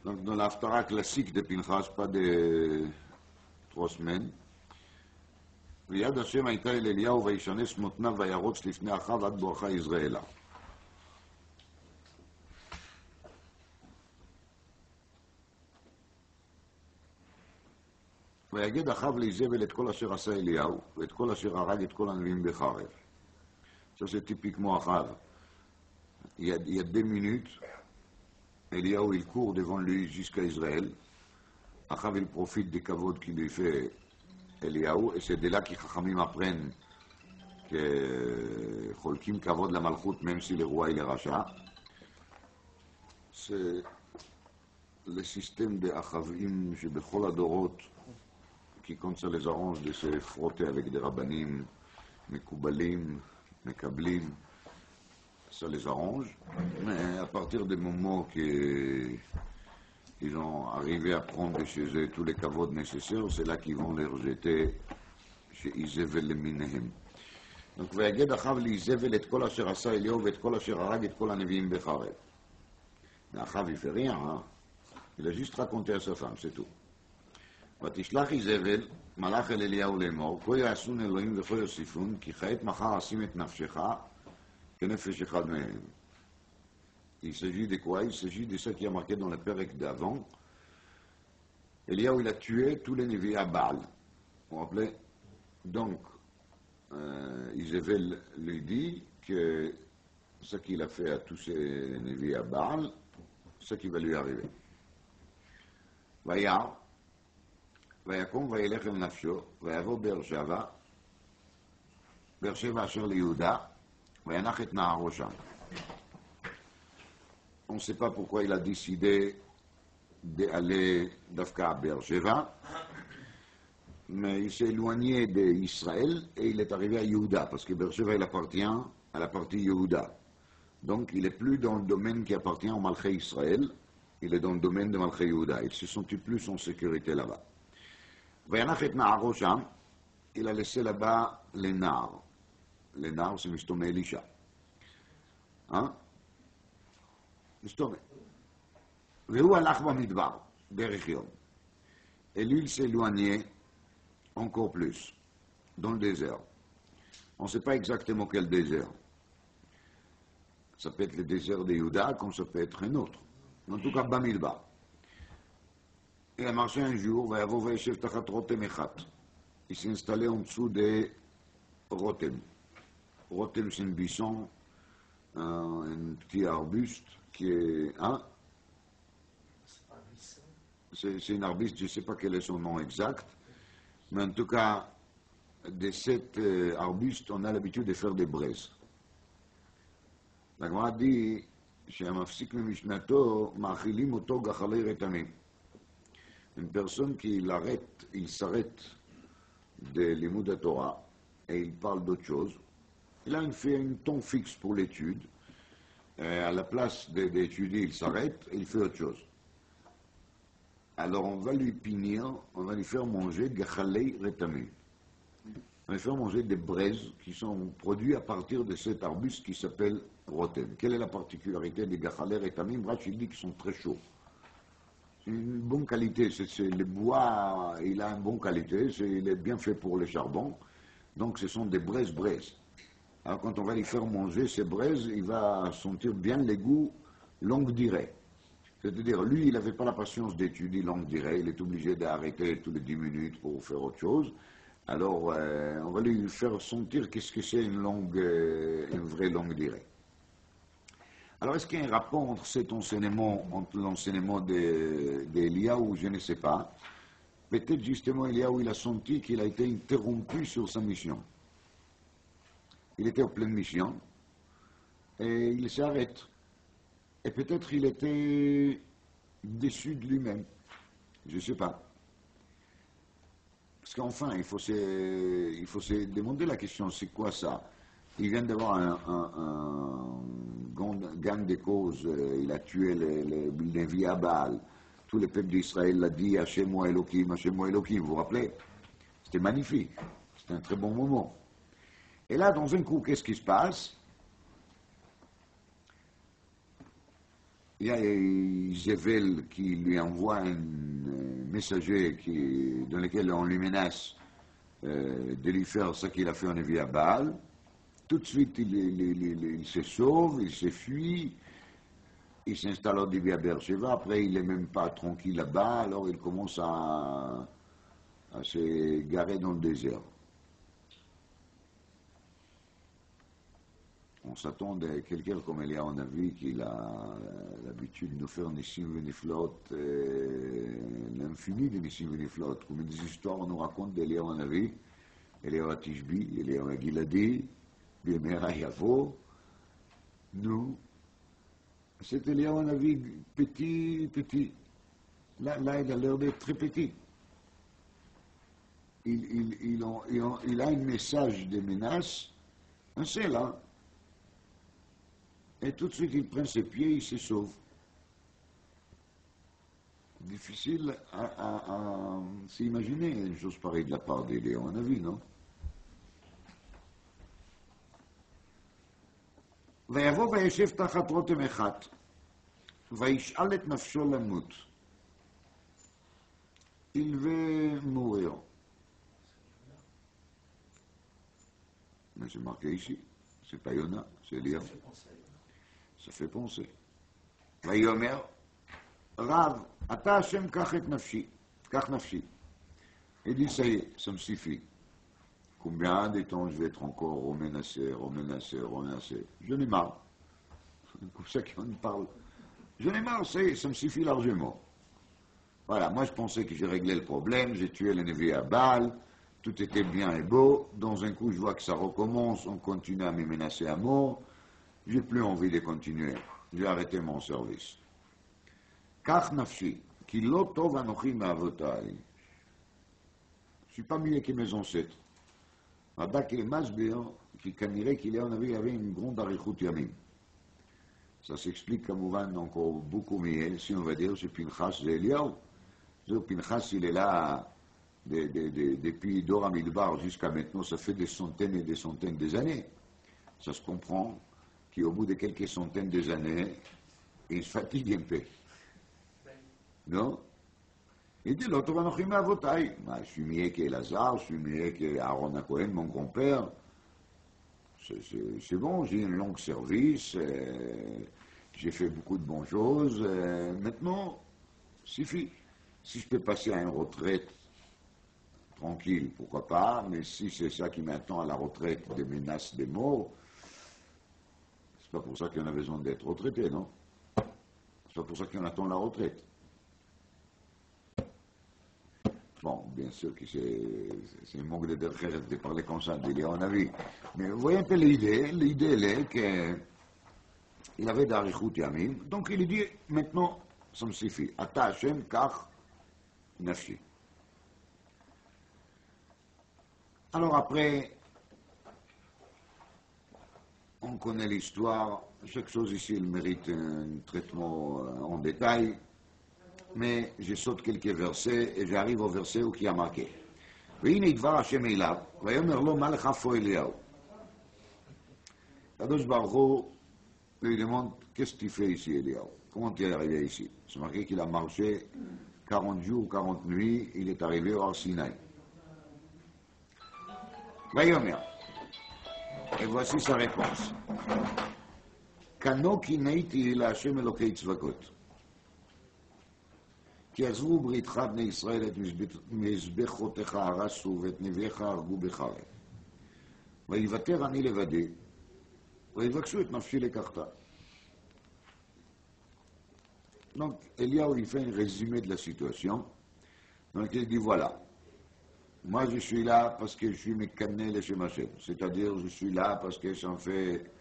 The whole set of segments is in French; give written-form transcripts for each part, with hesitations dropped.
Donc dans l'Haftara classique de Pinchas, pas de 3 semaines, ויד השם הייתה אל אליהו וישנס מותניו וירוץ לפני אחיו עד בואכה יזרעאלה. ויגד אחיו לאיזבל את כל אשר עשה אליהו ואת כל אשר הרג את כל הנביאים בחרב. Ça c'est typiquement Achav. Il y a 2 minutes, Eliyahu il court devant lui jusqu'à Israël. Achav il profite des kavod qu'il lui fait Eliyahu, et c'est de là que Chachamim apprennent que Cholkim kavod la malchut, même si le roi il est rachat. C'est le système de Achavim, chez Bechol Adorot, qui quand ça les arrange de se frotter avec des rabbanim, Mekoubalim, Mekablim, ça les arrange, mais à partir du moment qu'ils ont arrivé à prendre chez eux tous les kavods nécessaires, c'est là qu'ils vont les rejeter chez Izevel Minehem. Donc, ויגד אחיו לאיזבל את כל אשר עשה אליהו ואת כל אשר הרג את כל הנביאים בחרב. Mais Achav, il fait rien, hein? Il a juste raconté à sa femme, c'est tout. ותשלח איזבל מלאך אל אליהו לאמור, כה יעשון אלוהים וכה יוסיפון, כי כעת מחר אשים את נפשך כנפש אחד מהם. Il s'agit de quoi? Il s'agit de ce qui a marqué dans le Pérec d'avant. Eliyahu, il a tué tous les Nevi à Baal. Vous vous rappelez? Donc, Isével lui dit que ce qu'il a fait à tous ces Nevi à Baal, ce qui va lui arriver. וירא, ויקום וילך אל נפשו, ויבוא באר שבע, באר שבע אשר ליהודה, וינח את נערו שם. On ne sait pas pourquoi il a décidé d'aller d'Afka à Beersheva, mais il s'est éloigné d'Israël et il est arrivé à Yehuda, parce que Beersheva il appartient à la partie Yehuda. Donc il n'est plus dans le domaine qui appartient au Malché Israël, il est dans le domaine de Malché Yehuda. Il se sentit plus en sécurité là-bas. Vayanachet Na'aro Sham, il a laissé là-bas les Nars. Les Nars, c'est Mistomé Elisha. Hein? Mistomé. Vehu alach bamidbar, derech yom. Et lui, il s'est éloigné encore plus, dans le désert. On ne sait pas exactement quel désert. Ça peut être le désert de Yehuda, comme ça peut être un autre. En tout cas, Bamidbar. Il a marché un jour, il s'est installé en dessous des Rotem. Rotem, c'est un buisson, un petit arbuste qui est... Hein? C'est un arbuste, je ne sais pas quel est son nom exact, mais en tout cas, de cet arbuste, on a l'habitude de faire des braises. La Gemara dit, שהמפסיק ממשנתו, מאכילים אותו גחלי רתמים. Une personne qui l'arrête, il s'arrête de l'imoud à Torah et il parle d'autre chose. Il a fait un temps fixe pour l'étude. À la place d'étudier, il s'arrête et il fait autre chose. Alors on va lui punir, on va lui faire manger gachalei retamim. On va lui faire manger des braises qui sont produits à partir de cet arbuste qui s'appelle rotem. Quelle est la particularité des gachalei retamim? Rach, il dit qu'ils sont très chauds. C'est une bonne qualité, le bois, il a une bonne qualité, il est bien fait pour le charbon, donc ce sont des braises. Alors quand on va lui faire manger ces braises, il va sentir bien les goûts longue durée. C'est-à-dire, lui, il n'avait pas la patience d'étudier longue durée, il est obligé d'arrêter tous les 10 minutes pour faire autre chose. Alors, on va lui faire sentir qu'est-ce que c'est une vraie longue durée. Alors, est-ce qu'il y a un rapport entre cet enseignement, entre l'enseignement d'Eliyahu, je ne sais pas. Peut-être justement Eliyahu, il a senti qu'il a été interrompu sur sa mission. Il était en pleine mission et il s'arrête. Et peut-être il était déçu de lui-même. Je ne sais pas. Parce qu'enfin, il faut se demander la question, c'est quoi ça? Il vient d'avoir un gain de cause, il a tué les Nevi à Baal. Tout le peuple d'Israël l'a dit, Hachem-moi Elohim, Hachem-moi Elohim, vous vous rappelez? C'était magnifique, c'était un très bon moment. Et là, dans un coup, qu'est-ce qui se passe? il y a Zével qui lui envoie un messager dans lequel on lui menace de lui faire ce qu'il a fait en Évi à Baal. Tout de suite, il se sauve, il s'enfuit, il s'installe au début à Beersheba. Après, il n'est même pas tranquille là-bas, alors il commence à se garer dans le désert. On s'attend à quelqu'un comme Eliyahu Hanavi qui a l'habitude de nous faire Nissim Veniflot, l'infini de Nissim Veniflot. Comme des histoires, on nous raconte d'Eliyahu Hanavi, Eliyahu Tishbi, Eliyahu Giladi, Bimera Yavo. Nous, c'est Eliyahu Hanavi petit. Là, il a l'air d'être très petit. Il a un message de menace, un seul, hein. Et tout de suite, il prend ses pieds, il se sauve. Difficile à s'imaginer une chose pareille de la part d'Eliyahu Hanavi, non? ויבוא וישב תחת רותם אחד, וישאל את נפשו למות. Il veut mourir. Mais c'est marqué ici. C'est pas Yona, c'est Eliyahu. Ça fait penser. ויאמר, רב, אתה השם קח את נפשי, קח נפשי. Il dit, ça y est, ça me suffit. Combien de temps je vais être encore menacé. Je n'ai marre. C'est comme ça qu'on parle. Je n'ai marre, ça y est, ça me suffit largement. Voilà, moi je pensais que j'ai réglé le problème, j'ai tué l'ennemi à Baal, tout était bien et beau. Dans un coup, je vois que ça recommence, on continue à me menacer à mort. J'ai plus envie de continuer. J'ai arrêté mon service. Kach nafshi, ki lo tov anochi me'avotai. Je suis pas mieux que mes ancêtres. Radak et Masbir, qui kanirait qu'il y avait une grande arichut yamim. Ça s'explique comme encore beaucoup mieux, si on va dire, c'est Pinchas et Eliyahu. Pinchas, il est là depuis Dora Midbar jusqu'à maintenant, ça fait des centaines et des centaines d'années. Ça se comprend qu'au bout de quelques centaines d'années, il se fatigue un peu. Non? Il dit, l'autre va nous à votaille. Je suis mieux qu'Elazar, je suis mieux qu'Aaron Cohen, mon grand-père. C'est bon, j'ai un long service, j'ai fait beaucoup de bonnes choses. Maintenant, suffit. Si je peux passer à une retraite tranquille, pourquoi pas, mais si c'est ça qui m'attend à la retraite, des menaces, des morts, c'est pas pour ça qu'on a besoin d'être retraité, non? C'est pas pour ça qu'on attend la retraite. Bon, bien sûr que c'est un manque de derrière de parler comme ça, d'Eliyahu Hanavi. Mais vous voyez un peu l'idée. L'idée, elle est qu'il avait d'arichut yamim. Donc il dit, maintenant, ça me suffit. Ata Hashem kach nafshi. Alors après, on connaît l'histoire. Chaque chose ici, elle mérite un traitement en détail. Mais je saute quelques versets et j'arrive au verset où il y a marqué. והנה דבר השם אליו, ויאמר לו מה לך פה אליהו. הקדוש ברוך הוא lui demande qu'est-ce que tu fais ici Eliyahu? Comment tu es arrivé ici? C'est marqué qu'il a marché 40 jours, 40 nuits, il est arrivé au Sinaï. ויאמר, et voici sa réponse. כנו קינאתי להשם אלוקי צבקות. כי עזבו בריתך בני ישראל את מזבחותיך הרסו ואת נביאיך הרגו בחרב. ויוותר אני לבדי, ויבקשו את נפשי לקחתה. Donc, Eliyahu, il fait un résumé de la situation. Donc, il dit, voilà, moi je suis là parce que je suis mécané le Shem Hashem. C'est-à-dire, je suis là parce que ça me fait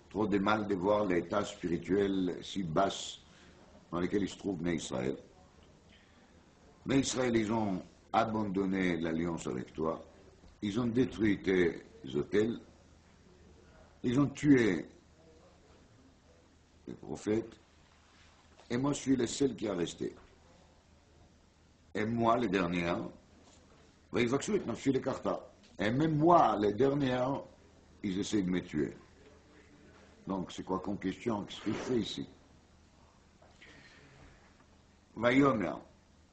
trop de mal de voir l'état spirituel si bas dans lequel il se trouve né Israël. Mais Israël, ils ont abandonné l'alliance avec toi, ils ont détruit tes hôtels, ils ont tué les prophètes, et moi je suis le seul qui a resté. Et moi, le dernier, et même moi, les derniers, ils essaient de me tuer. Donc c'est quoi comme question? Qu'est-ce que je fais ici? ויאמר,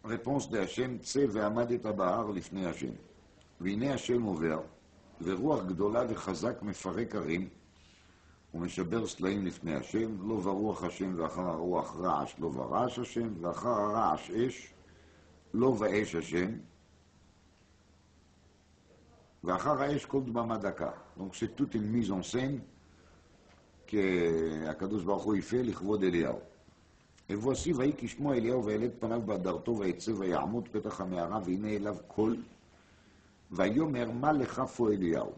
réponse de Hachem, צא ועמדת בהר לפני השם. והנה השם עובר, ורוח גדולה וחזק מפרק הרים, ומשבר סלעים לפני השם, לא ברוח השם ואחר הרוח רעש, לא ברעש השם, ואחר הרעש אש, לא באש השם, ואחר האש כל דממה דקה. Donc c'est toute une mise en scène שהקדוש ברוך הוא יפה לכבוד אליהו. ובועשי ויהי כשמוע אליהו וילד פניו בהדרתו ויצא ויעמוד פתח המערה והנה אליו קול ויאמר מה לך פה אליהו.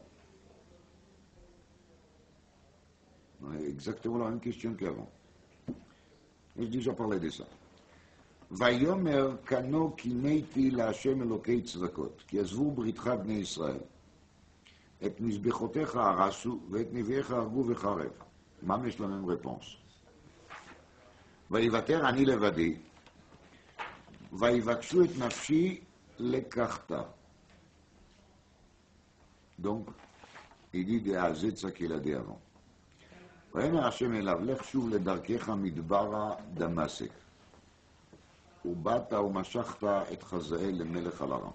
Exactement la même question qu'avant. J'ai déjà parlé de ça. ויאמר כנו קינאתי להשם אלוקי צבקות כי עזבו בריתך בני ישראל את מזבחותיך הרסו ואת נביאיך הרגו וחרב. מה יש להם רפונס? ויוותר אני לבדי ויבקשו את נפשי לקחת. Donc, il dit de Azet ça qu'il a dit avant. ויאמר השם אליו, לך שוב לדרכך מדברה דמשק. ובאת ומשכת את חזאל למלך על ארם.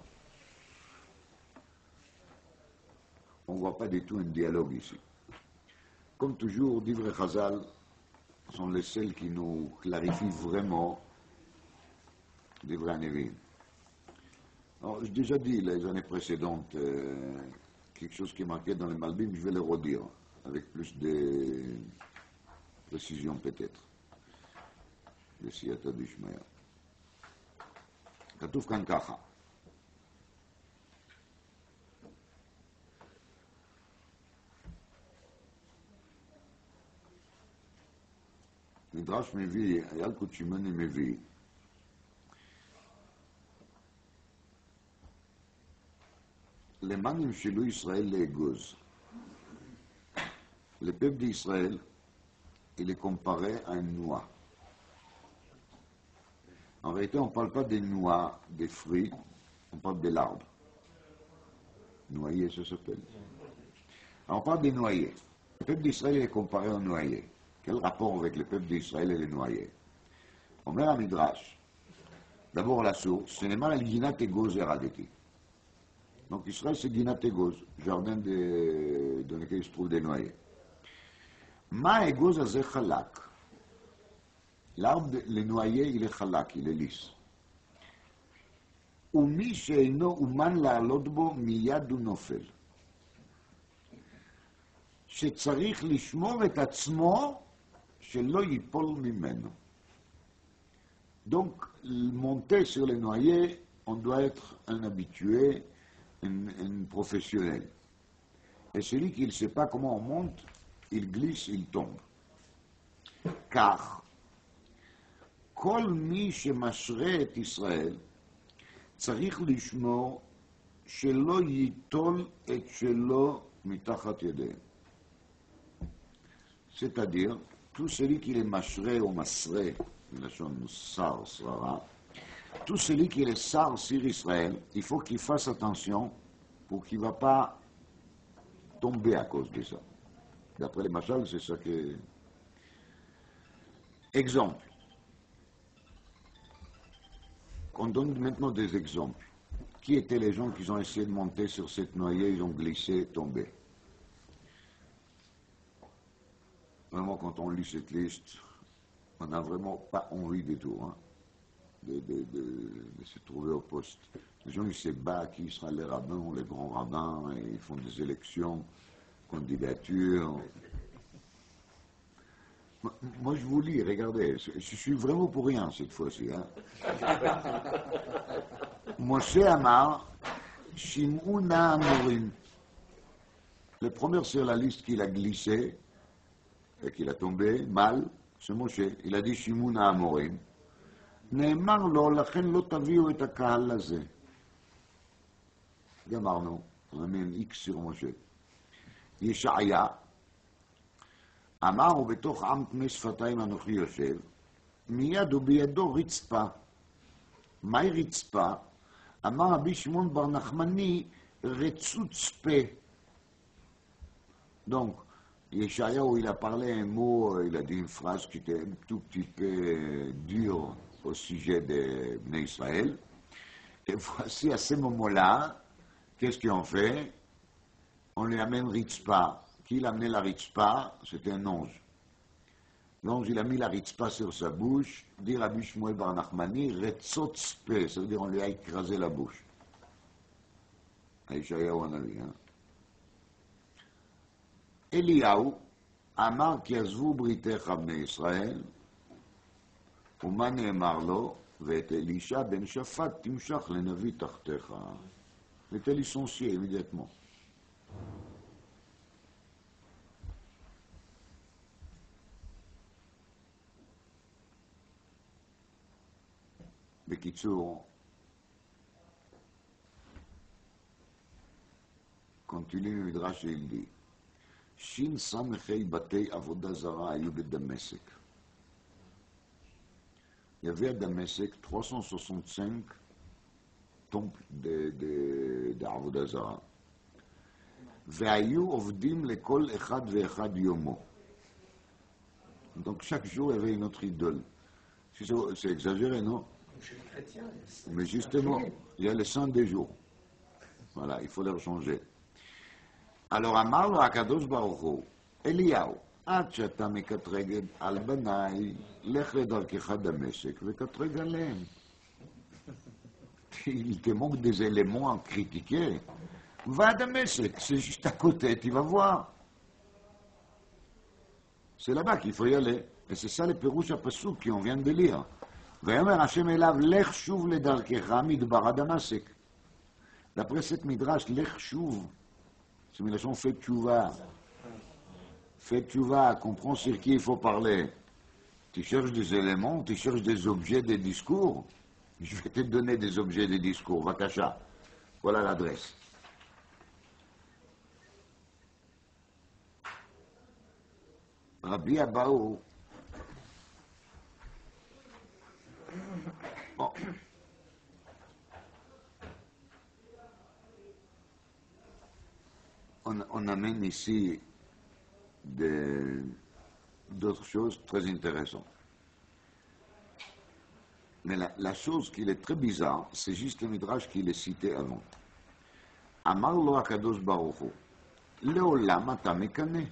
On ne voit pas du tout un dialogue ici. Comme toujours, Divrei Chazal sont les seuls qui nous clarifient vraiment Divrei Nevi'im. Alors, j'ai déjà dit les années précédentes quelque chose qui est marqué dans les Malbim, je vais le redire, avec plus de précision peut-être. בסייעתא דשמיא. כתוב כאן ככה. מדרש מביא, ילקוט שמעוני מביא, למען נמשלו ישראל לאגוז. Le peuple d'Israël, il est comparé à une noix. En vérité, on ne parle pas des noix, des fruits, on parle de l'arbre. Noyer, ça s'appelle. Alors, on parle des noyers. Le peuple d'Israël est comparé aux noyers. Quel rapport avec le peuple d'Israël et les noyers? On met la Midrash. D'abord la source, ce n'est pas le Ginat Egoz Eradeti. Donc Israël, c'est Ginat Egoz, jardin dans lequel il se trouve des noyers. Ma Egoz azeh chalak. L'arbre, le noyer, il est chalak, il est lisse. ומי שאינו אומן לעלות בו מיד הוא נופל. שצריך לשמור את עצמו שלא ייפול ממנו. Donc, monter sur les noyers, on doit être un habitué, un professionnel. Et celui qui ne sait pas comment on monte, il glisse, il tombe. Car, כל מי שמשרה את ישראל, צריך לשמור שלא ייטול את שלו מתחת ידיהם. C'est-à-dire, tout celui qui est mashré ou masré, tout celui qui est sar sur Israël, il faut qu'il fasse attention pour qu'il ne va pas tomber à cause de ça. D'après les machals, c'est ça que... Exemple. On donne maintenant des exemples. Qui étaient les gens qui ont essayé de monter sur cette noyée, ils ont glissé, tombé. Vraiment, quand on lit cette liste, on n'a vraiment pas envie du tout hein, de se trouver au poste. Les gens, ils se battent, qui sera les rabbins, les grands rabbins, et ils font des élections, candidatures. Moi, je vous lis, regardez, je suis vraiment pour rien cette fois-ci. Hein. Moshe Amar, Shim'u Na'amorim. Le premier sur la liste qu'il a glissé, et qu'il a tombé mal, c'est Moshe. Il a dit Shim'u Na'amorim. נאמר לו, לכן לא תביאו את הקהל הזה. גמרנו, אמן איקס sur משה. ישעיה, אמר ובתוך עם תמי שפתיים אנוכי יושב, מיד ובידו רצפה. מהי רצפה? אמר רבי שמעון בר נחמני, רצוץ פה. Donc, Yeshayahu, il a parlé un mot, il a dit une phrase qui était un tout petit peu dure au sujet des Bnei Israël. Et voici, à ce moment-là, qu'est-ce qu'ils ont fait? On lui amène Ritzpa. Qui l'a amené la Ritzpa? C'était un ange. L'ange, il a mis la Ritzpa sur sa bouche, dit Rabbi Shmuel bar Nachmani, Retzot Spe, ça veut dire on lui a écrasé la bouche. Yeshayahu en a vu, hein. Eliyahu, אמר כי עזבו בריתך בני ישראל, ומה נאמר לו? ואת אלישע בן שפט תמשך לנביא תחתיך. était licencié immédiatement. בקיצור, continue מדרש ילדי. שין סמכי בתי עבודה זרה היו בדמשק. Il y avait à Damasek 365 temples d'Avodah Zara. והיו עובדים לכל אחד ואחד יומו. Donc chaque jour, il y avait une autre idole. C'est exagéré, non? Mais justement, il y a les 100 jours. Voilà, il faut les changer. Alors, אמר לו הקדוש ברוך הוא, אליהו, עד שאתה מקטרג על בניי, לך לדרכך דמשק וקטרג עליהם. Il te manque des éléments à critiquer. Va à Damasek, c'est juste à côté, tu vas voir. C'est là-bas qu'il faut y aller. Et c'est ça le pérouche à Passouk qu'on vient de lire. ויאמר השם אליו, לך שוב לדרכך מדבר דמשק. D'après cette midrash, לך שוב, c'est une chanson fait tchouva. Fait tchouva, comprends sur qui il faut parler. Tu cherches des éléments, tu cherches des objets, des discours. Je vais te donner des objets, des discours. Vakasha. Voilà l'adresse. Rabbi Abaou. Bon. On amène ici d'autres choses très intéressantes. Mais la chose qui est très bizarre, c'est juste le midrash qu'il est cité avant. Amar lo akadosh baruch hu, leolam ata mekane.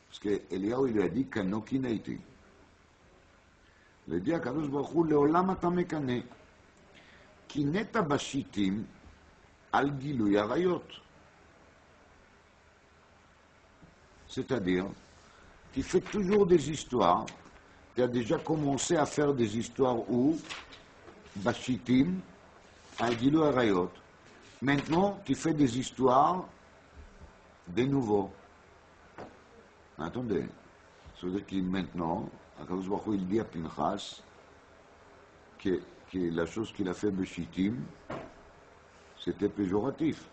Parce que Eliyahu lui a dit kano kineiti. Il a dit akadosh baruch hu, leolam ata mekane. Kineta bashitim al gilui arayot. C'est-à-dire, tu fais toujours des histoires. Tu as déjà commencé à faire des histoires où Bashitim, Al-Gilou Arayot. Maintenant, tu fais des histoires de nouveau. Attendez, ça veut dire que maintenant, Akadosh Baruch Hu, il dit à Pinchas que la chose qu'il a fait Bashitim, c'était péjoratif.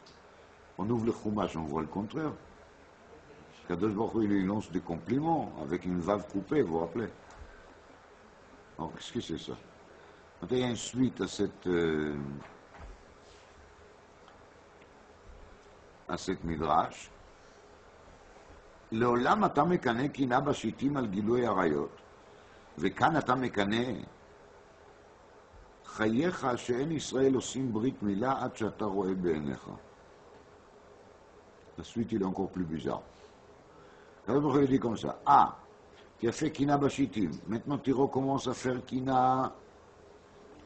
On ouvre le Chumash, on voit le contraire. Akadosh Baruch Hu, il lui lance des compliments avec une vave coupée, vous vous rappelez? Alors, qu'est-ce que c'est ça? Maintenant, il y a une suite à cette midrash. לעולם אתה מקנה קינה בשיטים על גילוי עריות, וכאן אתה מקנה חייך שאין ישראל עושים ברית מילה עד שאתה רואה בעיניך. La suite, il est encore plus bizarre. Alors, il dit comme ça. Ah, tu as fait Kina Bashitim. Maintenant, tu recommences à faire Kina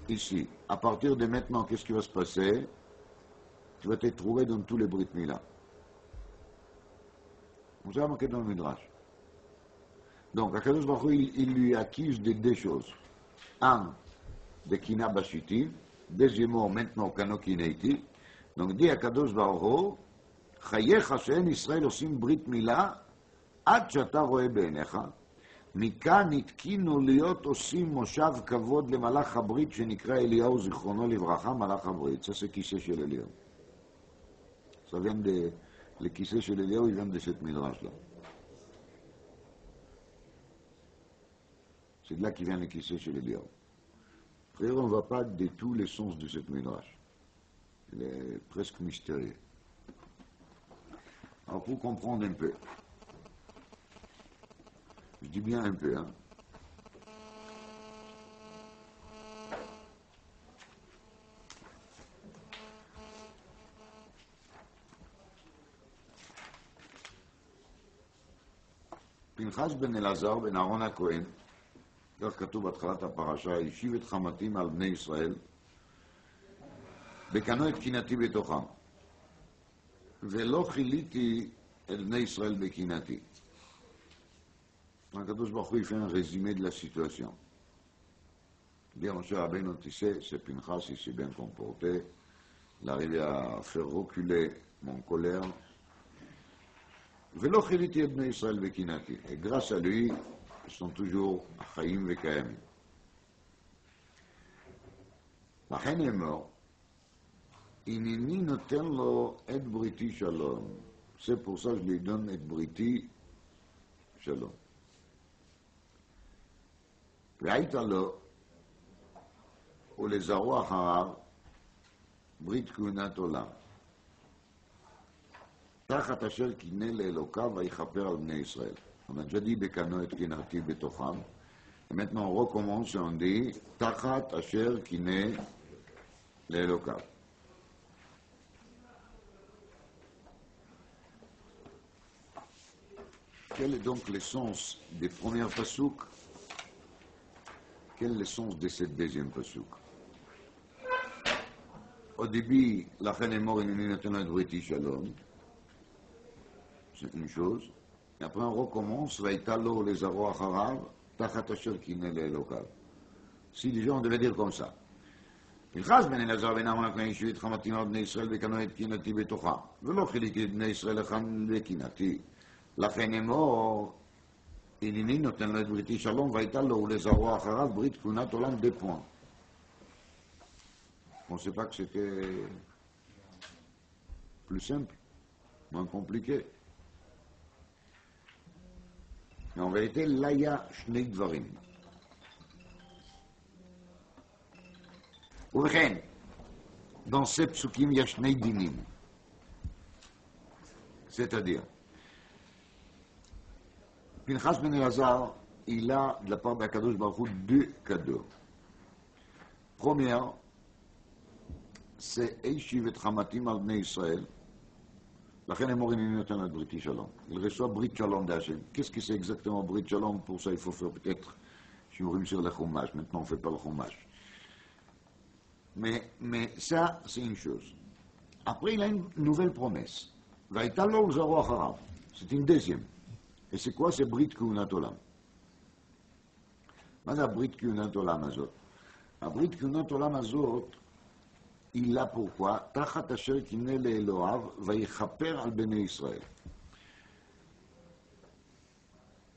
ici. À partir de maintenant, qu'est-ce qui va se passer? Tu vas te trouver dans tous les Brit Mila. Vous avez marqué dans le Midrash. Donc, Akadosh Baruch Hu, il lui accuse de deux choses. Un, de Kina Bashitim. Deuxièmement, maintenant, Kano Kineiti. Donc, dit Akadosh Baruch Hu, Chayecha she'en Israël osim Brit Mila, עד שאתה רואה בעיניך, מכאן התקינו להיות עושים מושב כבוד למלאך הברית שנקרא אליהו זיכרונו לברכה, מלאך הברית. Ça c'est כיסא של אליהו. Ça vient de... Le כיסא של אליהו, il vient de cette midrash-là. C'est de là qui vient le כיסא של אליהו. Frère, on ne va pas de tous les sens de cette midrash. Il est presque mystérieux. Alors pour comprendre un peu, je dis bien un peu, hein. פנחס בן אלעזר בן אהרון הכהן, כך כתוב בהתחלת הפרשה, השיב את חמתים על בני ישראל, בקנו את קנאתי בתוכם, ולא חיליתי את בני ישראל בקנאתי. הקדוש ברוך הוא fait un résumé de la situation. Dire Moshe Rabbeinu, tu sais, c'est Pinchas, il s'est bien comporté, il a arrivé à faire reculer mon colère, ולא חיליתי את בני ישראל בקנאתי. Et grâce à lui, ils sont toujours חיים וקיימים. לכן נאמר, הנני נותן לו את בריתי שלום. C'est pour ça que je lui donne את בריתי שלום. והיית לו, ולזרוע אחריו, ברית כהונת עולם. תחת אשר קינא לאלוקיו ויכפר על בני ישראל. On a déjà dit בקנו את קנאתי בתוכם. Et maintenant on recommence et on dit תחת אשר קינא לאלוקיו. Quel est donc le sens des premiers pasuk? Quel est le sens de cette deuxième pasuk? Au début, לכן אמור הנני נותן לו את בריתי שלום. C'est une chose. Et après on recommence, והייתה לו לזרוע אחריו, תחת אשר קינא לאלוקיו. Si les gens devaient dire comme ça. פנחס בן אלעזר בן אהרון הכהן השיב את חמתים על בני ישראל וקנו את קנאתי בתוכם, ולא חיליתי את בני ישראל לקנאתי. לכן אמור, הנני נותן לו את בריתי שלום, והייתה לו ולזרוע אחריו ברית כהונת עולם deux points. On ne sait pas que c'était plus simple, moins compliqué. Mais en vérité, là, il y a שני דברים. ובכן, dans ces psukim, il y a שני דינים. C'est-à-dire, Pinchas ben Elazar, il a, de la part d'Akadosh Baruch Hu, deux cadeaux. Première, c'est Eishiv et Chamatim al Bnei Israël. לכן אמור הנני נותן לו את בריתי שלום. Il reçoit ברית שלום d'Hachem. Qu'est-ce que c'est exactement ברית שלום? Pour ça, il faut faire peut-être שיעורים sur le chumash. Maintenant, on ne fait pas le chumash. Mais ça, c'est une chose. Après, il a une nouvelle promesse. והייתה לו ולזרוע אחריו. C'est une deuxième. Et c'est quoi? C'est ברית כהונת עולם. מה זה הברית כהונת עולם הזאת? הברית כהונת עולם הזאת, il a pourquoi? תחת אשר קינא לאלוהיו ויכפר על בני ישראל.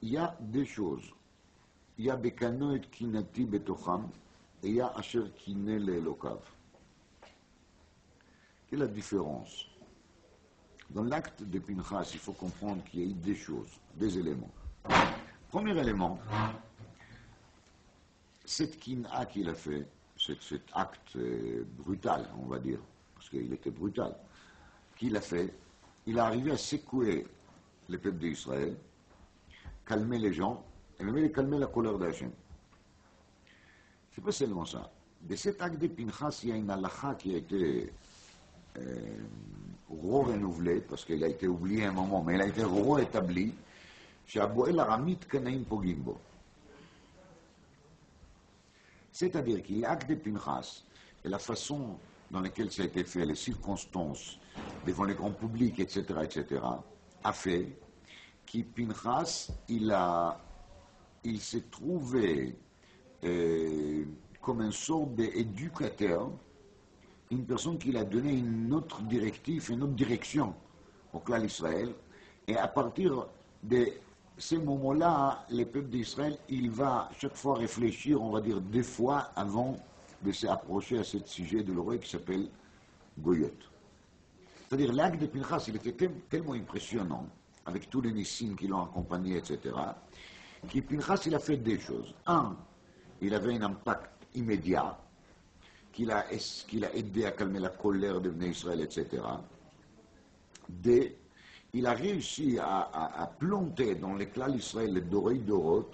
Il y a deux choses. Il y a בקנו את קנאתי בתוכם, et il y a אשר קינא לאלוקיו. Quelle est la différence? Dans l'acte de Pinchas, il faut comprendre qu'il y a eu deux choses, deux éléments. Premier élément, cette kina qu'il a fait, cet acte brutal, on va dire, parce qu'il était brutal, qu'il a fait, il est arrivé à secouer le peuple d'Israël, calmer les gens, et même calmer la colère d'Hachem. C'est pas seulement ça. De cet acte de Pinchas, il y a une halakha qui a été renouvelée, parce qu'il a été oublié un moment, mais il a été rétabli, chez Aboel Aramit Kanaim Pogimbo. C'est-à-dire qu'il l'acte de Pinchas et la façon dans laquelle ça a été fait, les circonstances devant les grands publics, etc., a fait que Pinchas, il s'est trouvé comme une sorte d'éducateur, une personne qui a donné une autre directive, une autre direction au clan d'Israël, et à partir de ces moments-là, le peuple d'Israël, il va chaque fois réfléchir, on va dire 2 fois avant de s'approcher à ce sujet de l'oreille qui s'appelle Goyot. C'est-à-dire l'acte de Pinchas, il était tellement impressionnant, avec tous les nissim qui l'ont accompagné, etc., que Pinchas, il a fait 2 choses. Un, il avait un impact immédiat, qu'il a aidé à calmer la colère de Bnei Israël, etc. 2, il a réussi à planter dans les clans d'Israël, les dorés d'Orot,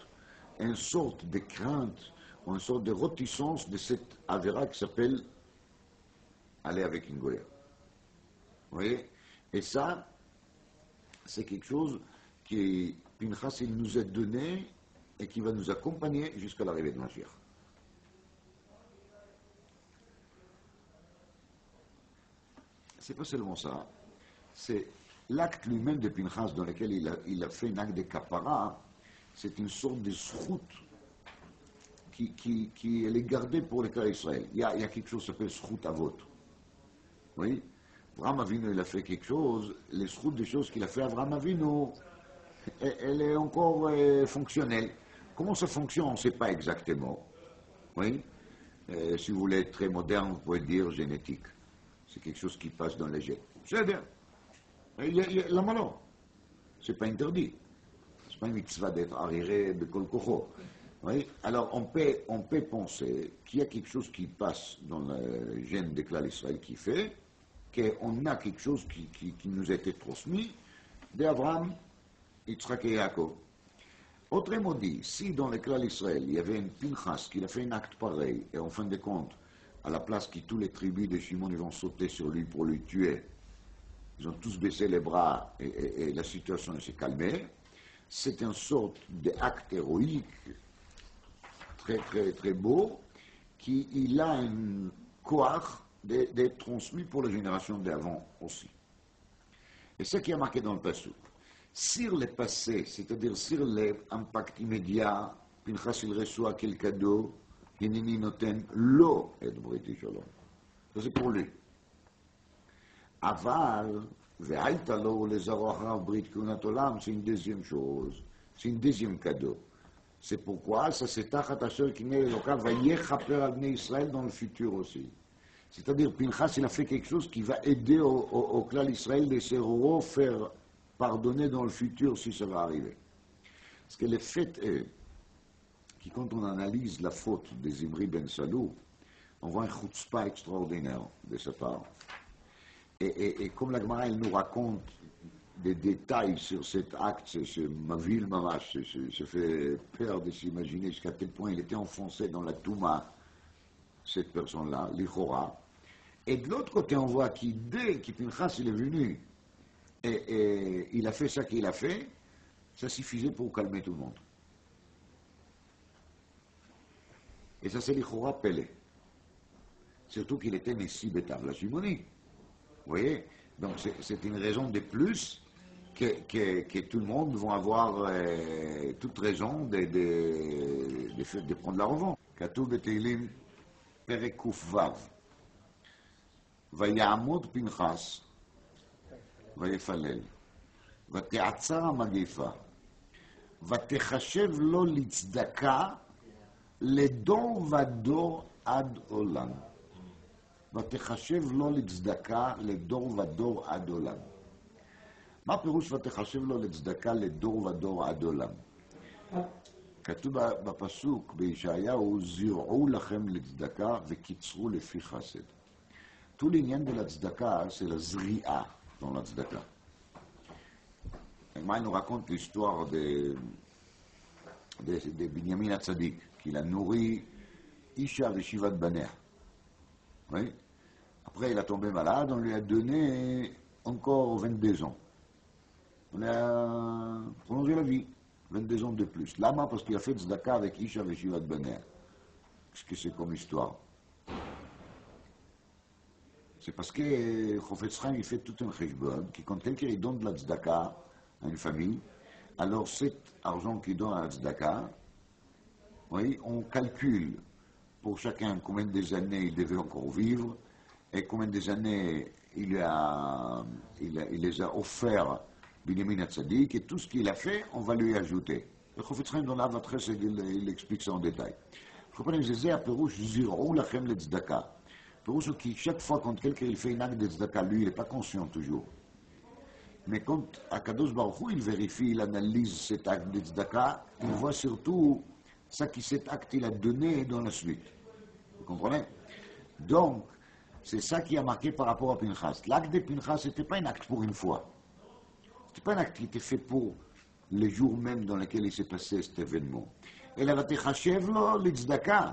une sorte de crainte, une sorte de réticence de cette avéra qui s'appelle aller avec une goya. Vous voyez? Et ça, c'est quelque chose qui Pinchas il nous a donné et qui va nous accompagner jusqu'à l'arrivée de Mashiach. C'est pas seulement ça, c'est l'acte lui-même de Pinchas dans lequel il a fait un acte de kapara, c'est une sorte de srout qui est gardée pour les cas d'Israël. Il y a quelque chose qui s'appelle srout avot. Oui? Avraham Avinu, il a fait quelque chose, les srout des choses qu'il a fait Avraham Avinu, elle est encore fonctionnelle. Comment ça fonctionne, on ne sait pas exactement. Oui? Si vous voulez être très moderne, vous pouvez dire génétique. C'est quelque chose qui passe dans les gènes. C'est bien. La malheur. C'est pas interdit. C'est pas une mitzvah d'être arriéré de kol kocho. Oui? Alors on peut penser qu'il y a quelque chose qui passe dans le gène de Klal Israël qui fait qu'on a quelque chose qui nous a été transmis d'Abraham, Yitzhak et Yaakov. Autrement dit, si dans le Klal Israël il y avait un Pinchas qui a fait un acte pareil, et en fin de compte, à la place que tous les tribus de Shimon ils vont sauter sur lui pour le tuer, ils ont tous baissé les bras et la situation s'est calmée, c'est une sorte d'acte héroïque très très très beau qui il a un courage d'être transmis pour les générations d'avant aussi. Et ce qui est marqué dans le passage, sur le passé, c'est-à-dire sur l'impact immédiat, Pinchas il reçoit quel cadeau, Hineni noten lo et briti shalom. Ça c'est pour lui. Aval, ve'aita lo lezaro acharav brit kunat olam, c'est une deuxième chose, c'est une deuxième cadeau. C'est pourquoi ça c'est tachat asher kinei elokav vayechaper al bnei Israël dans le futur aussi. C'est-à-dire, Pinchas, il a fait quelque chose qui va aider au clan Israël de se refaire pardonner dans le futur si ça va arriver. Parce que le fait est que quand on analyse la faute de Zimri ben Salou, on voit un chutzpah extraordinaire de sa part. Et comme la Gemara, elle nous raconte des détails sur cet acte, ce mavil mamash, se fait peur de s'imaginer jusqu'à quel point il était enfoncé dans la Touma, cette personne-là, l'Ichora. Et de l'autre côté, on voit qu'il, dès que Pinchas il est venu et il a fait ça qu'il a fait, ça suffisait pour calmer tout le monde. Et ça, c'est l'Ichora Pelé. Surtout qu'il était Messie Bétav, la Shimonie. Vous voyez? Donc, c'est une raison de plus que tout le monde va avoir toute raison de prendre la revanche. Katuv Beteilim Perek Kuf Vav. ויעמוד פנחס ויפלל, ותעצר המגפה, ותחשב לו לצדקה לדור ודור עד עולם. ותחשב לו לצדקה לדור ודור עד עולם. מה פירוש ותחשב לו לצדקה לדור ודור עד עולם? כתוב בפסוק בישעיהו, זרעו לכם לצדקה וקיצרו לפי חסד. Tout l'ignan de la tzedaka, c'est la zri'a dans la tzedaka. Moi, il nous raconte l'histoire de Binyamin Hatzadik, qu'il a nourri Isha et Shivat Baner. Oui. Après, il a tombé malade, on lui a donné encore 22 ans. On a prolongé la vie, 22 ans de plus. Lama, parce qu'il a fait tzedaka avec Isha et Shivat Baner. Qu'est-ce que c'est comme histoire? C'est parce que Chofetz Chaim il fait tout un cheshbon, qui quand quelqu'un donne de la tzedaka à une famille, alors cet argent qu'il donne à la tzedaka, oui, on calcule pour chacun combien des années il devait encore vivre et combien des années il les a offerts Binyamin Hatzadik, et tout ce qu'il a fait, on va lui ajouter. Le Chofetz Chaim dans l'Avatres, il explique ça en détail. Vous comprenez, c'est un perouche, zirou lachem le tzedaka. Pour ceux qui, chaque fois quand quelqu'un fait un acte de tzedaka, lui, il n'est pas conscient toujours. Mais quand Akadosh Baruch Hu, il vérifie, il analyse cet acte de tzedaka, il voit surtout ce que cet acte il a donné dans la suite. Vous comprenez? Donc, c'est ça qui a marqué par rapport à Pinchas. L'acte de Pinchas, ce n'était pas un acte pour une fois. C'est pas un acte qui était fait pour le jour même dans lequel il s'est passé cet événement. אלא ותחשב לו לצדקה.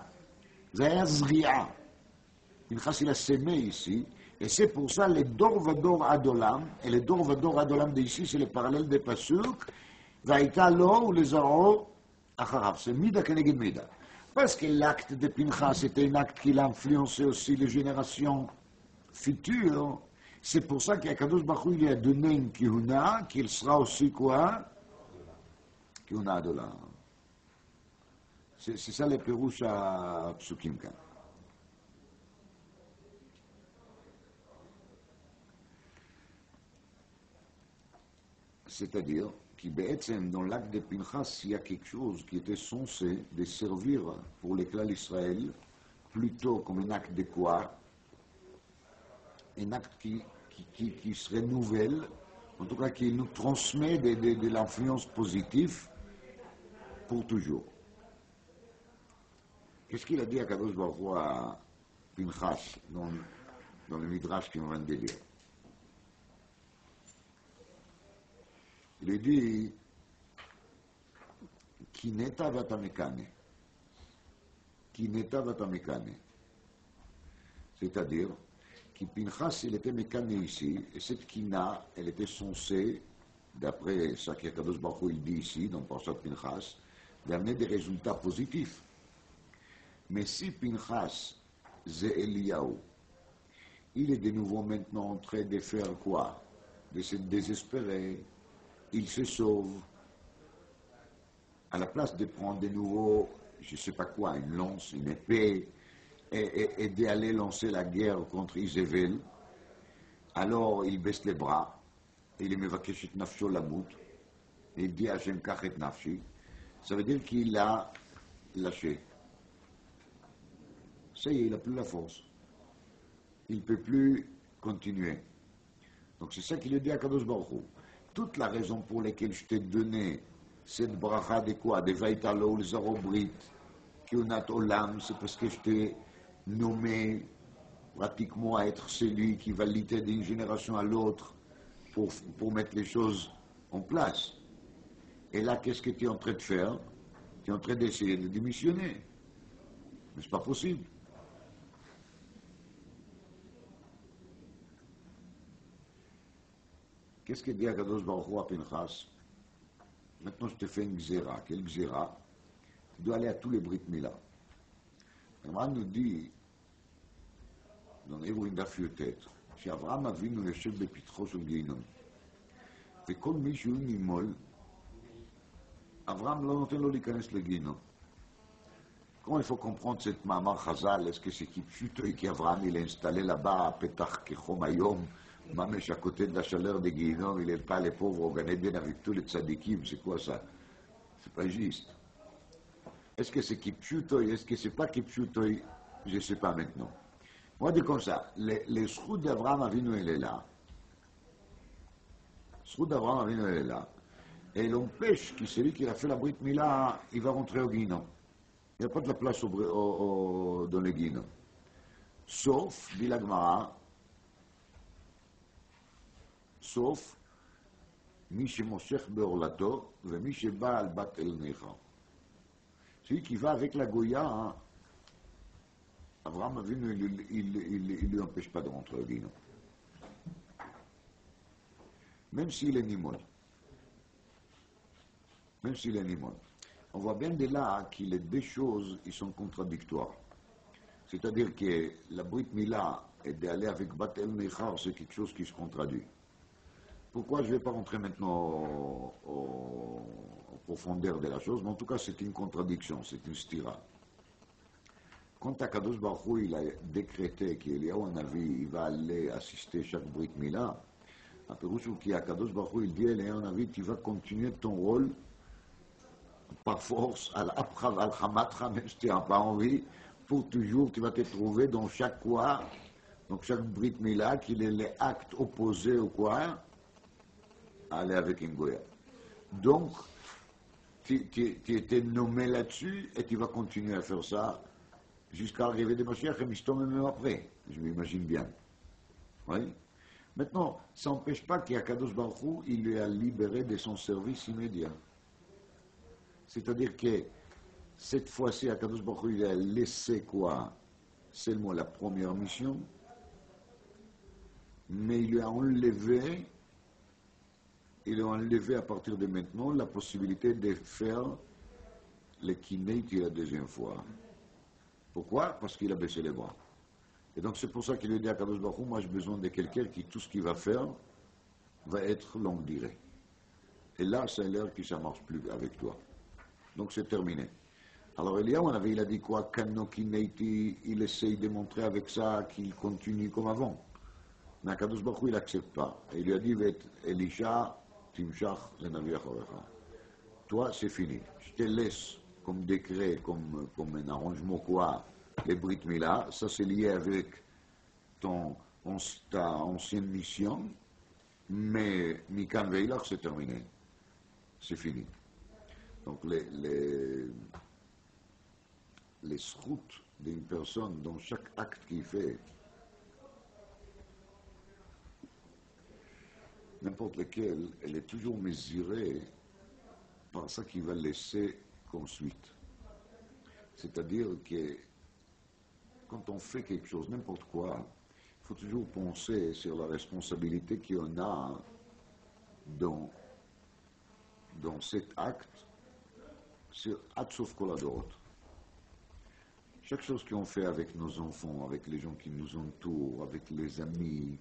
זה היה זריעה. פנחס il a semé ici, et c'est pour ça le dor vador ad olam, et le dor vador ad olam d'ici, c'est le parallèle des pasuk, והייתה לו ולזרעו אחריו. C'est mida keneged mida. Parce que l'acte de Pinchas était un acte qui a influencé aussi les générations futures, c'est pour ça qu'Akadosh Baruch Hu lui a donné une kihuna, qu'il sera aussi quoi? Kihuna ad olam. C'est ça le pérouche à Psukim כאן. C'est-à-dire que dans l'acte de Pinchas, il y a quelque chose qui était censé de servir pour l'éclat d'Israël plutôt comme un acte de quoi? Un acte qui se renouvelle, en tout cas qui nous transmet de l'influence positive pour toujours. Qu'est-ce qu'il a dit à Kadosh Baruch Hu à Pinchas dans le Midrash qu'on vient de lire? Il lui dit Kineta vatamekane. Kineta vatamekane. C'est-à-dire que Pinchas, il était mécané ici, et cette kina, elle était censée, d'après ce que Kadosh Baruch Hu dit ici, dans Parashat Pinchas, d'amener des résultats positifs. Mais si Pinchas, c'est Eliyahu, il est de nouveau maintenant en train de faire quoi? De se désespérer, il se sauve, à la place de prendre de nouveau, je ne sais pas quoi, une lance, une épée, et d'aller lancer la guerre contre Izével, alors il baisse les bras, et il mevakesh et nafsho lamut, et il dit Hashem kach et nafshi, ça veut dire qu'il a lâché. Ça y est, il n'a plus la force. Il ne peut plus continuer. Donc c'est ça qu'il a dit à Kadosh Baruch Hu. Toute la raison pour laquelle je t'ai donné cette bracha de quoi? De Vaitalo, les Arobrit, Kionat Olam, c'est parce que je t'ai nommé pratiquement à être celui qui va lutter d'une génération à l'autre pour mettre les choses en place. Et là, qu'est-ce que tu es en train de faire? Tu es en train d'essayer de démissionner. Mais ce n'est pas possible. Qu'est-ce que dit Akadosh Baruch Hu à Pinchas? Maintenant, je te fais une gzera. Quelle gzera? Tu dois aller à tous les Brit Mila. Abraham nous dit, dans l'Hébreu דף י"ט, שאברהם אבינו יושב בפתחו של גיהינום. וכל מי שהוא נימול, אברהם לא נותן לו להיכנס לגיהינום. Comment il faut comprendre cette מאמר חז"ל? Est-ce que c'est כפשוטו qu'Abraham il est installé là-bas à פתח כחום היום, ממש à côté de la chaleur des גיהינום, il n'est pas les pauvres au Gan Eden avec tous les tzadikim, c'est quoi ça? C'est pas juste. Est-ce que c'est kipchuto? Est-ce que c'est pas kipchuto? Je ne sais pas maintenant. Moi, je dis comme ça, le sroud d'Abraham Avinu, il est là. Le sroud d'Abraham Avinu, il est là. Et il empêche que celui qui a fait la Brit Mila, il va rentrer au Guinon. Il n'y a pas de la place dans le Guinon. Sauf, dit la Gemara, sauf, mi shemoshech be'orlato, ve mi sheba al bat el necha. Celui qui va avec la Goya, hein, Abraham Avinu, il ne lui empêche pas de rentrer au Guinon. Même s'il est nimon. Même s'il est nimon. On voit bien de là que les deux choses, ils sont contradictoires. C'est-à-dire que la Brit Mila et d'aller avec Bat El Nechar, c'est quelque chose qui se contradit. Pourquoi je ne vais pas rentrer maintenant en profondeur de la chose, mais en tout cas c'est une contradiction, c'est une stira. Quand Akadosh Baruch Hu il a décrété qu'il y a un avis, il va aller assister chaque Brit Mila, à Pérouche qui Akadosh Baruch Hu il dit, il y a un avis, tu vas continuer ton rôle par force, al-Hamatcha, même si tu n'as pas envie, pour toujours, tu vas te trouver dans chaque quoi, donc chaque Brit Mila, qu'il est l'acte opposé au quoi, aller avec une Goya. Donc, tu étais nommé là-dessus et tu vas continuer à faire ça jusqu'à l'arrivée de Mashiach et Mishtom même après. Je m'imagine bien. Oui. Maintenant, ça n'empêche pas qu'Akadosh Baruch Hu, il lui a libéré de son service immédiat. C'est-à-dire que cette fois-ci, Akadosh Baruch Hu, il a laissé quoi? Seulement la première mission, mais il lui a enlevé à partir de maintenant la possibilité de faire le kinéti la deuxième fois. Pourquoi? Parce qu'il a baissé les bras. Et donc c'est pour ça qu'il lui dit à Kadosh Baruch Hu, moi j'ai besoin de quelqu'un qui tout ce qu'il va faire va être longue durée. Et là, ça a l'air que ça ne marche plus avec toi. Donc c'est terminé. Alors Eliyahu, il a dit quoi? Kano kinéti, il essaye de montrer avec ça qu'il continue comme avant. Mais Akadosh Baruch Hu, il n'accepte pas. Et il lui a dit, Elisha, Timshach, le Navi Achorecha. Toi, c'est fini. Je te laisse comme décret, comme un arrangement quoi, les Brit Mila. Ça, c'est lié avec ta ancienne mission. Mais Mikan Veilach, c'est terminé. C'est fini. Donc, les routes d'une personne dans chaque acte qu'il fait, n'importe lequel, elle est toujours mesurée par ça qu'il va laisser comme suite. C'est-à-dire que quand on fait quelque chose, n'importe quoi, il faut toujours penser sur la responsabilité qu'on a dans cet acte, sur Atsof Koladot. Chaque chose qu'on fait avec nos enfants, avec les gens qui nous entourent, avec les amis,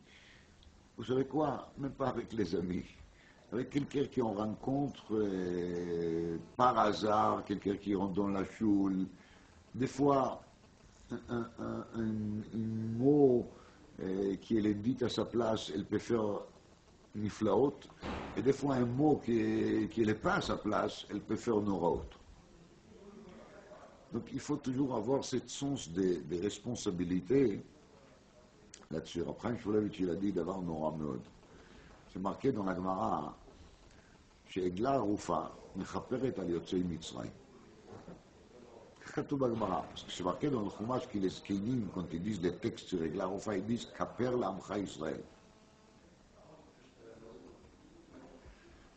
vous savez quoi? Même pas avec les amis. Avec quelqu'un qui on rencontre par hasard, quelqu'un qui rentre dans la choule. Des fois, un mot qui est dit à sa place, elle peut faire niflaot. Et des fois, un mot qui n'est pas à sa place, elle peut faire noraot. Donc, il faut toujours avoir ce sens de responsabilité là-dessus. Après, il a dit d'avoir Nora Meod. C'est marqué dans la Gemara שעגלה ערופה מכפרת על יוצאי מצרים. כך כתוב בגמרא. כשמרקד על חומש כי לזקנים, quand ils disent les textes sur עגלה ערופה, ils disent כפר לעמך ישראל.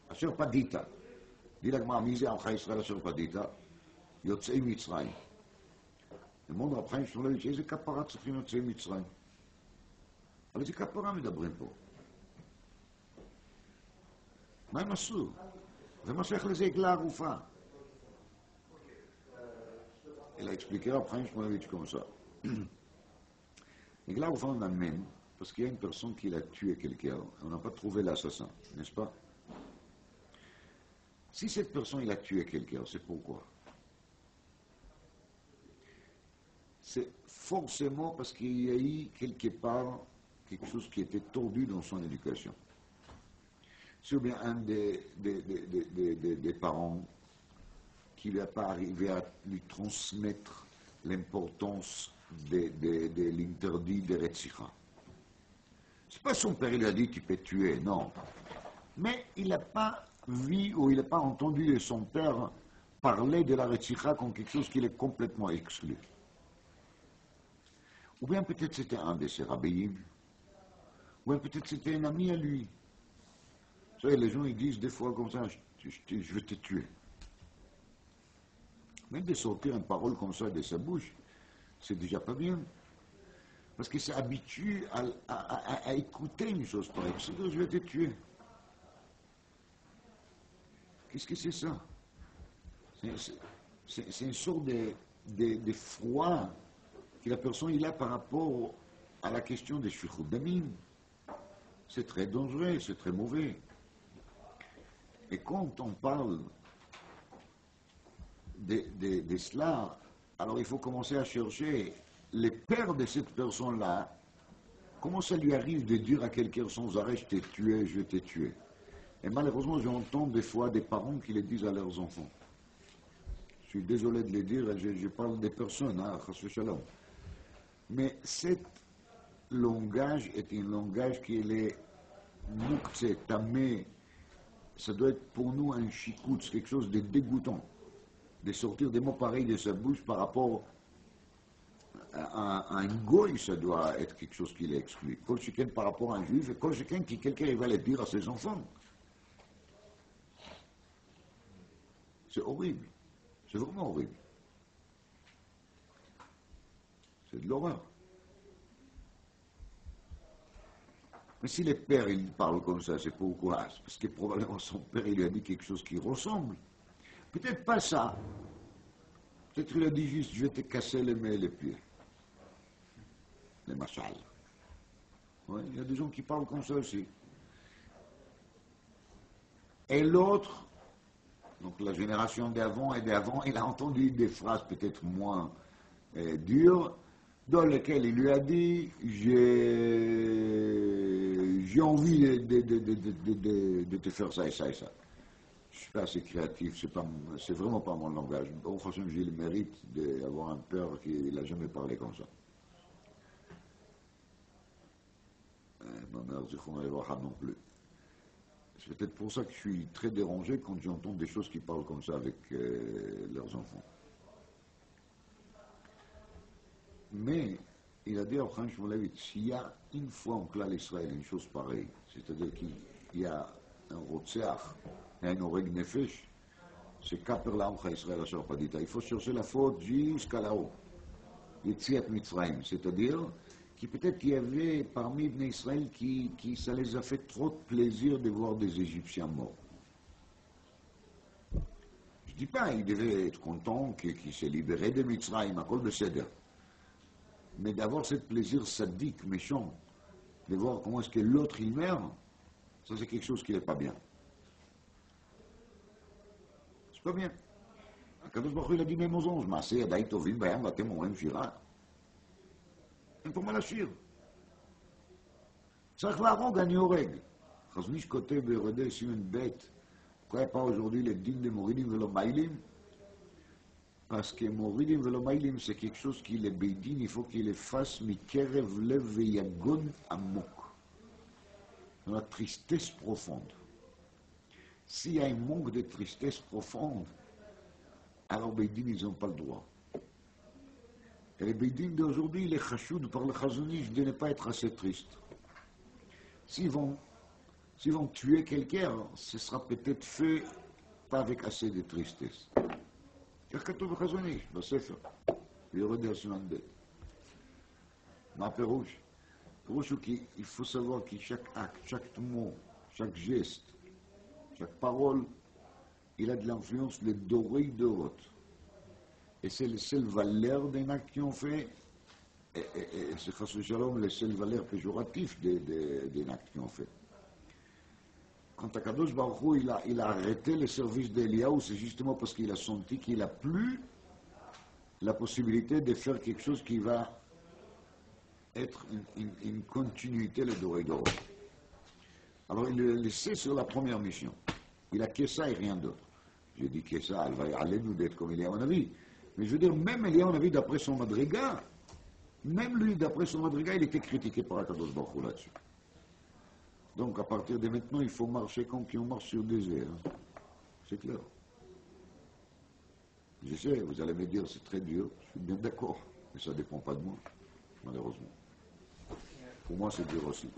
אשר פדית. די לגמרא, מי זה עמך ישראל אשר פדית? יוצאי מצרים. למוד רב חיים שמואלביץ' איזה כפרה צריכים יוצאי מצרים? על איזה כפרה מדברים פה? מה הם עשו? זה מה שייך לזה עגלה ערופה. Il a expliqué à Abraham Shmulevitch comme ça. Igla Roufa on amène parce qu'il y a une personne qui a tué quelqu'un. On n'a pas trouvé l'assassin, n'est-ce pas? Si cette personne il a tué quelqu'un, c'est pourquoi? C'est forcément parce qu'il y a eu quelque part quelque chose qui était tordu dans son éducation. C'est bien un des parents qui lui a pas arrivé à lui transmettre l'importance de l'interdit de Retzicha. C'est pas son père, il lui a dit tu peux tuer, non. Mais il n'a pas vu ou il n'a pas entendu de son père parler de la Retzicha comme quelque chose qui est complètement exclu. Ou bien peut-être c'était un de ses rabbins, ou bien peut-être c'était un ami à lui. Vous savez, les gens ils disent des fois comme ça, je vais te tuer. Même de sortir une parole comme ça de sa bouche, c'est déjà pas bien. Parce qu'il s'est habitué à écouter une chose pareille. C'est-à-dire, je vais te tuer. Qu'est-ce que c'est ça? C'est une sorte de froid que la personne il a par rapport à la question des shvichut damim. C'est très dangereux, c'est très mauvais. Et quand on parle de cela, alors il faut commencer à chercher les pères de cette personne-là. Comment ça lui arrive de dire à quelqu'un sans arrêt, je t'ai tué, je vais te tuer? Et malheureusement, j'entends des fois des parents qui le disent à leurs enfants. Je suis désolé de le dire, je parle des personnes, hein, shalom. Mais cet langage est un langage qui est mouktsé, tamé. Ça doit être pour nous un chikoutz, quelque chose de dégoûtant, de sortir des mots pareils de sa bouche par rapport un goy, ça doit être quelque chose qui l'exclut. Kol Sheken par rapport à un juif, et Kol Sheken qui quelqu'un va le dire à ses enfants. C'est horrible. C'est vraiment horrible. C'est de l'horreur. Mais si les pères, ils parlent comme ça, c'est pourquoi? Parce que probablement son père, il lui a dit quelque chose qui ressemble. Peut-être pas ça. Peut-être qu'il a dit juste, je vais te casser les mains et les pieds. Les machals. Ouais, il y a des gens qui parlent comme ça aussi. Et l'autre, donc la génération d'avant et d'avant, il a entendu des phrases peut-être moins dures, dans lesquelles il lui a dit, j'ai envie de te faire ça et ça et ça. Je suis pas assez créatif, c'est vraiment pas mon langage. Bon, franchement, j'ai le mérite d'avoir un père qui n'a jamais parlé comme ça. Ma mère, Zichron Eloha non plus. C'est peut-être pour ça que je suis très dérangé quand j'entends des choses qui parlent comme ça avec leurs enfants. Mais, il a dit à Abraham Shmulevitch, s'il y a une fois en clal Israël une chose pareille, c'est-à-dire qu'il y a un rotseach et un oreg nefesh, c'est Kaper Lamcha Israël Asher Padita. Il faut chercher la faute jusqu'à là-haut. Yetziat Mitzrayim, c'est-à-dire qui peut-être qu'il y avait parmi Bnei Israël qui ça les a fait trop de plaisir de voir des Égyptiens morts. Je ne dis pas, ils devaient être contents qu'ils s'est libéré de Mitzrayim, à cause de Seder. Mais d'avoir ce plaisir sadique, méchant, de voir comment est-ce que l'autre il meurt, ça c'est quelque chose qui n'est pas bien. C'est pas bien. Akadosh Baruch Hu, il a dit même aux anges, Maaseh Yadai Tovim Bayam Vatem Omrim Shira. אין פה מה לשיר. צריך להרוג, אני הורג. חזוניש כותב ביורדי סימן ב' pourquoi il n'y a pas aujourd'hui les dîmes de Moridim ולא מיילים? Parce que Moridim ולא מיילים c'est quelque chose qui les bédines, il faut qu'il les fasse מקרב לב ויגון עמוק. Dans la tristesse profonde. S'il y a un manque de tristesse profonde, alors bédines, ils n'ont pas le droit. Et les bédines d'aujourd'hui, les chachoud par le chazonish de ne pas être assez tristes. S'ils vont tuer quelqu'un, ce sera peut-être fait pas avec assez de tristesse. Car כתוב בחזוניש, בספר, ויורד הסימן ב'. מה הפירוש? הפירוש הוא כי il faut savoir que chaque acte, chaque mot, chaque geste, chaque parole, il a de l'influence de doré d'oroth. Et c'est le seul valeur d'un acte qu'ils ont fait, et c'est chas v'shalom le seul valeur péjoratif d'un acte qu'ils ont fait. Quand Akadosh Baruch Hu, il a arrêté le service d'Eliaou, c'est justement parce qu'il a senti qu'il n'a plus la possibilité de faire quelque chose qui va être une continuité le doré d'or. Alors il le laissé sur la première mission. Il a que ça et rien d'autre. J'ai dit que ça, elle va aller nous d'être comme Eliaou Navi. Mais je veux dire, même Eliaou Navi, d'après son madriga, même lui, d'après son madriga, il était critiqué par Akadosh Baruch Hu là-dessus. Donc, à partir de maintenant, il faut marcher comme si on marche sur des œufs. Hein. C'est clair. Je sais, vous allez me dire, c'est très dur. Je suis bien d'accord. Mais ça ne dépend pas de moi, malheureusement. Pour moi, c'est dur aussi.